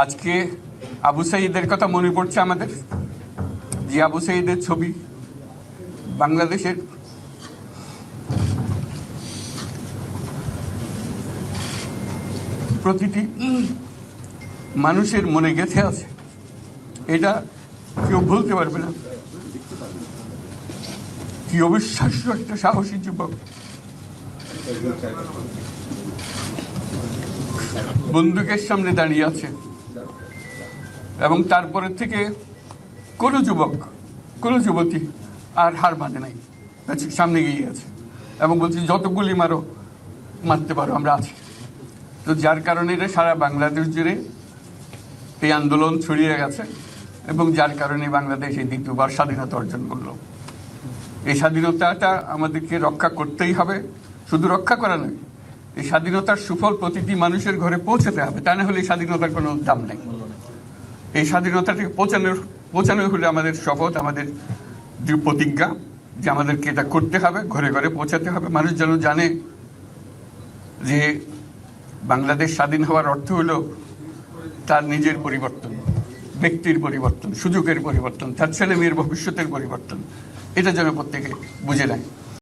আজকে আবু সাঈদের কথা মনে পড়ছে আমাদের, যে আবু সাঈদের ছবি বাংলাদেশের প্রতিটি মানুষের মনে গেঁথে আছে, এটা কেউ ভুলতে পারবে না। কি অবিশ্বাস্য একটা সাহসী যুবক, বন্দুকের সামনে দাঁড়িয়ে আছে, এবং তারপরে থেকে কোনো যুবক, কোনো যুবতী আর হার মানে নাই, সামনে গিয়ে আছে এবং বলছি যত গুলি মারো, মারতে পারো, আমরা আছি। তো যার কারণে এটা সারা বাংলাদেশ জুড়ে এই আন্দোলন ছড়িয়ে গেছে, এবং যার কারণে বাংলাদেশ এই দ্বিতীয়বার স্বাধীনতা অর্জন করলো। এই স্বাধীনতাটা আমাদেরকে রক্ষা করতেই হবে, শুধু রক্ষা করা নয়, এই স্বাধীনতার সুফল প্রতিটি মানুষের ঘরে পৌঁছাতে হবে, তা না হলে এই স্বাধীনতার কোনো দাম নেই। এই স্বাধীনতাটাকে পৌঁছানো হলে আমাদের শপথ, আমাদের যে প্রতিজ্ঞা, যে আমাদেরকে এটা করতে হবে, ঘরে ঘরে পৌঁছাতে হবে। মানুষ যেন জানে যে বাংলাদেশ স্বাধীন হওয়ার অর্থ হলো তার নিজের পরিবর্তন, ব্যক্তির পরিবর্তন, সুযোগের পরিবর্তন, তার ছেলে মেয়ের ভবিষ্যতের পরিবর্তন। এটা যেন প্রত্যেকে বুঝে নেয়।